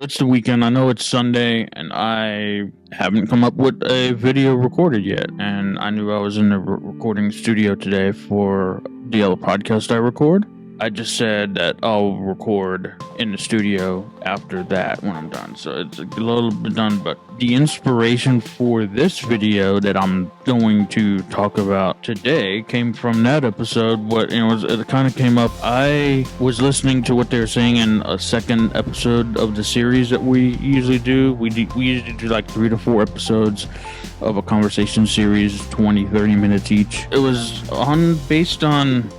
It's the weekend. I know it's Sunday, and I haven't come up with a video recorded yet. And I knew I was in the recording studio today for the other podcast I record. I just said that I'll record in the studio after that when I'm done. So it's a little bit done, but the inspiration for this video that I'm going to talk about today came from that episode. It kind of came up. I was listening to what they were saying in a second episode of the series that we usually do. We usually do like 3 to 4 episodes of a conversation series, 20, 30 minutes each. It was based on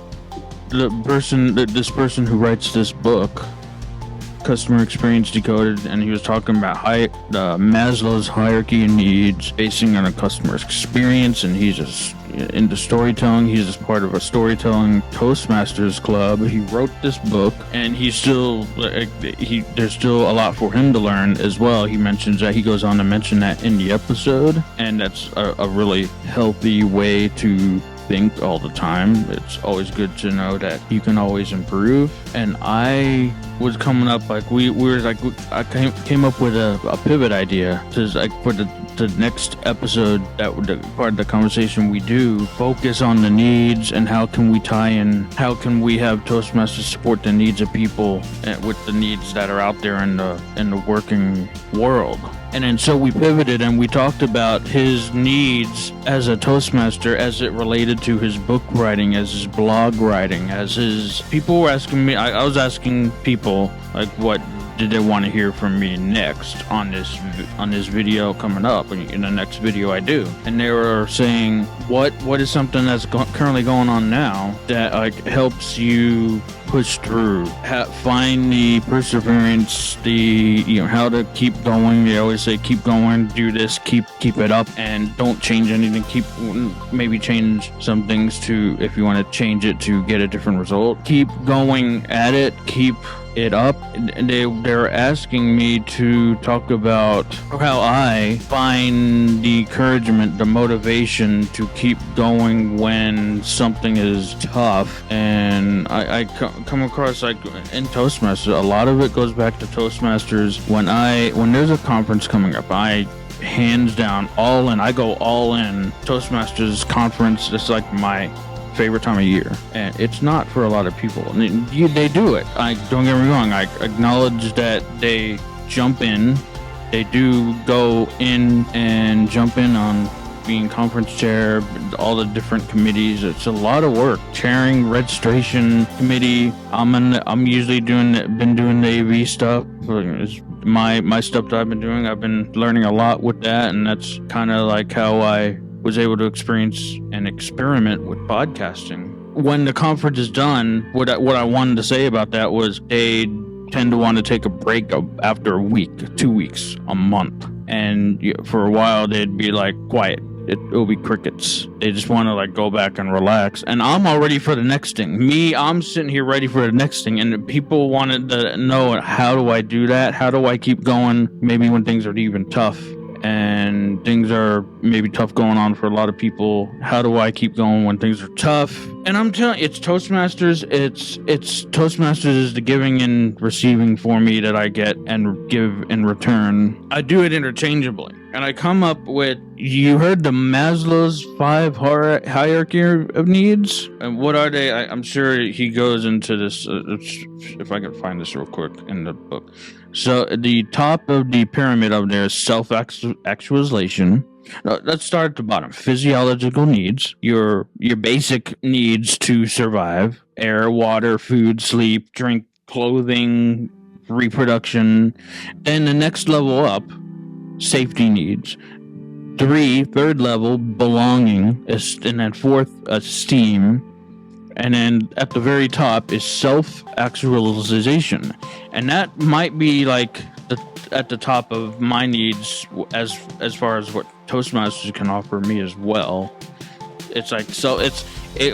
this person who writes this book, Customer Experience Decoded, and he was talking about Maslow's hierarchy of needs basing on a customer's experience, and he's just into storytelling. He's just part of a storytelling Toastmasters club. He wrote this book, and there's still a lot for him to learn as well. He mentions that, he goes on to mention that in the episode, and that's a really healthy way to think all the time. It's always good to know that you can always improve. And I was coming up I came up with a pivot idea to for the next episode, that the part of the conversation we do focus on the needs and how can we have Toastmasters support the needs of people with the needs that are out there in the working world. And then so we pivoted and we talked about his needs as a Toastmaster as it related to his book writing, as his blog writing, people were asking me, I was asking people, like, what did they want to hear from me next on this video coming up, in the next video I do. And they were saying, what is something that's currently going on now that helps you push through, find the perseverance, how to keep going. They always say, keep going, do this, keep it up, and don't change anything. Maybe change some things if you want to change it to get a different result. Keep going at it, keep it up. And they're asking me to talk about how I find the encouragement, the motivation to keep going when something is tough. And I come across, like, in Toastmasters, a lot of it goes back to Toastmasters. When there's a conference coming up, I hands down all in. I go all in. Toastmasters conference, it's like my favorite time of year, and it's not for a lot of people. They do it. Don't get me wrong. I acknowledge that they jump in. They do go in and jump in on being conference chair, all the different committees. It's a lot of work. Chairing registration committee. I'm usually been doing the AV stuff. It's my stuff that I've been doing. I've been learning a lot with that, and that's kind of like how I was able to experience and experiment with podcasting. When the conference is done, what I wanted to say about that was they tend to want to take a break after a week, 2 weeks, a month. And for a while, they'd be like quiet. It'll be crickets. They just want to go back and relax. And I'm all ready for the next thing. I'm sitting here ready for the next thing. And people wanted to know, how do I do that? How do I keep going? Maybe when things are even tough. And things are maybe tough going on for a lot of people. How do I keep going when things are tough? And I'm telling you, it's Toastmasters. It's Toastmasters is the giving and receiving for me that I get and give in return. I do it interchangeably. And I come up with, you heard the Maslow's 5 hierarchy of needs? And what are they? I'm sure he goes into this, if I can find this real quick in the book. So the top of the pyramid up there is self-actualization. Let's start at the bottom. Physiological needs, your basic needs to survive: air, water, food, sleep, drink, clothing, reproduction. Then the next level up, safety needs. Third level, belonging, and then fourth, esteem. And then at the very top is self-actualization. And that might be at the top of my needs as far as what Toastmasters can offer me as well. It's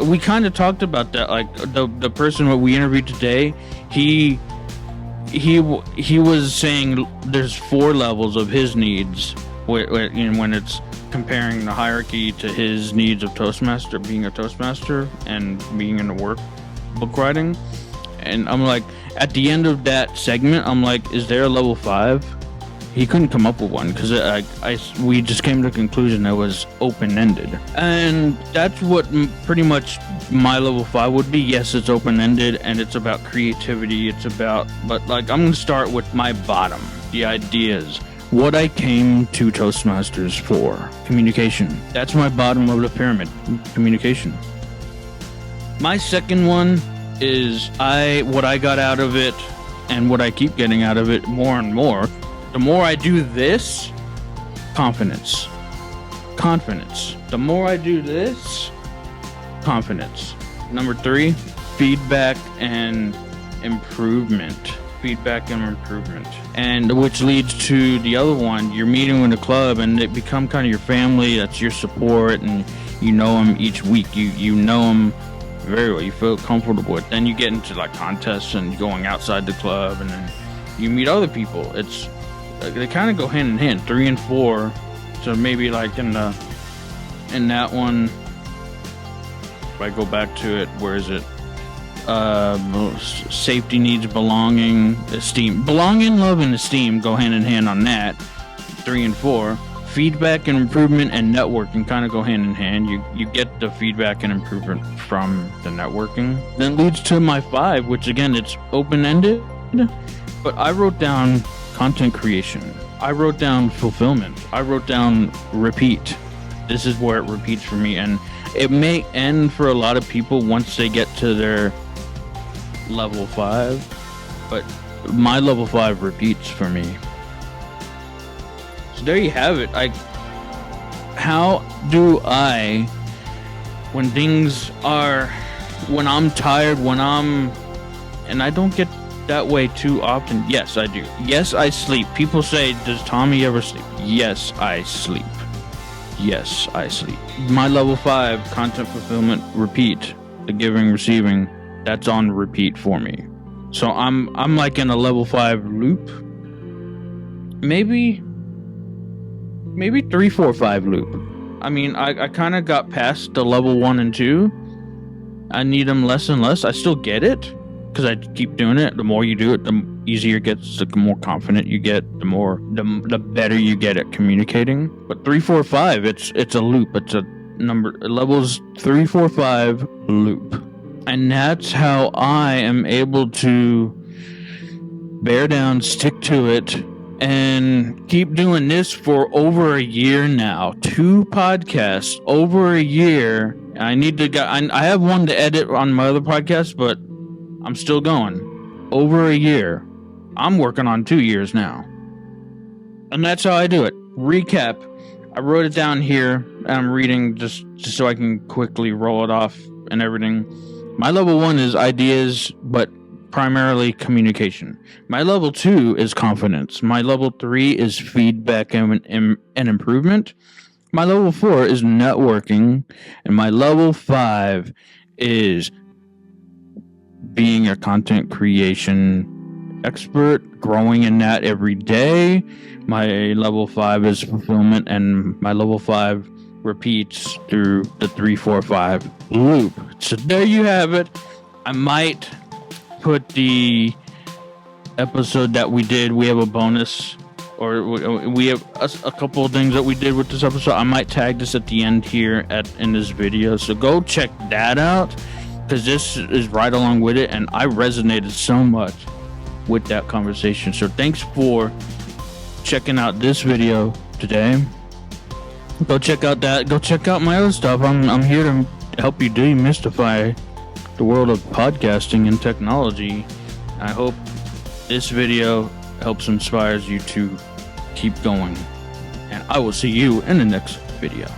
we kind of talked about that. Like the person what we interviewed today, he was saying there's 4 levels of his needs when it's comparing the hierarchy to his needs of being a Toastmaster and being in the book writing. And I'm like, at the end of that segment, I'm like, is there a level 5? He couldn't come up with one because we just came to the conclusion that it was open-ended. And that's what pretty much my level 5 would be. Yes, it's open-ended and it's about creativity. But like, I'm going to start with my bottom, the ideas. What I came to Toastmasters for. Communication. That's my bottom of the pyramid. Communication. My second one is what I got out of it and what I keep getting out of it more and more. The more I do this, confidence. The more I do this, confidence. Number 3, feedback and improvement. And which leads to the other one. You're meeting with a club and it become kind of your family. That's your support, and you know them each week. You know them very well. You feel comfortable with. Then you get into like contests and going outside the club, and then you meet other people. They kind of go hand in hand. 3 and 4. So maybe like in that one, if I go back to it, where is it? Safety needs, belonging, esteem. Belonging, love, and esteem go hand in hand on that. 3 and 4. Feedback and improvement and networking kind of go hand in hand. You get the feedback and improvement from the networking. Then leads to my 5, which again, it's open-ended. But I wrote down content creation. I wrote down fulfillment. I wrote down repeat. This is where it repeats for me. And it may end for a lot of people once they get to their level 5. But my level 5 repeats for me. So there you have it. How do I, when I'm tired, and I don't get that way too often. Yes, I do. Yes, I sleep. People say, does Tommy ever sleep? Yes, I sleep. My level 5, content fulfillment, repeat, the giving, receiving, that's on repeat for me. So I'm like in a level 5 loop. Maybe 3, 4, 5 loop. I mean, I kind of got past the level 1 and 2. I need them less and less. I still get it because I keep doing it. The more you do it, the easier it gets, the more confident you get, the better you get at communicating. But 3, 4, 5, it's a loop. It's a number, levels 3, 4, 5 loop. And that's how I am able to bear down, stick to it, and keep doing this for over a year now. 2 podcasts over a year. I have one to edit on my other podcast, but I'm still going. Over a year. I'm working on 2 years now. And that's how I do it. Recap. I wrote it down here, and I'm reading just so I can quickly roll it off and everything. My level 1 is ideas, but primarily communication. My level 2 is confidence. My level 3 is feedback and improvement. My level 4 is networking. And my level 5 is being a content creation expert, growing in that every day. My level 5 is fulfillment, and my level 5 repeats through the 3, 4, 5 loop. So there you have it. I might put the episode that we did. We have a bonus, or we have a couple of things that we did with this episode. I might tag this at the end here in this video. So go check that out, because this is right along with it, and I resonated so much with that conversation. So thanks for checking out this video today. Go check out that. Go check out my other stuff. I'm here to help you demystify the world of podcasting and technology. I hope this video helps inspires you to keep going. And I will see you in the next video.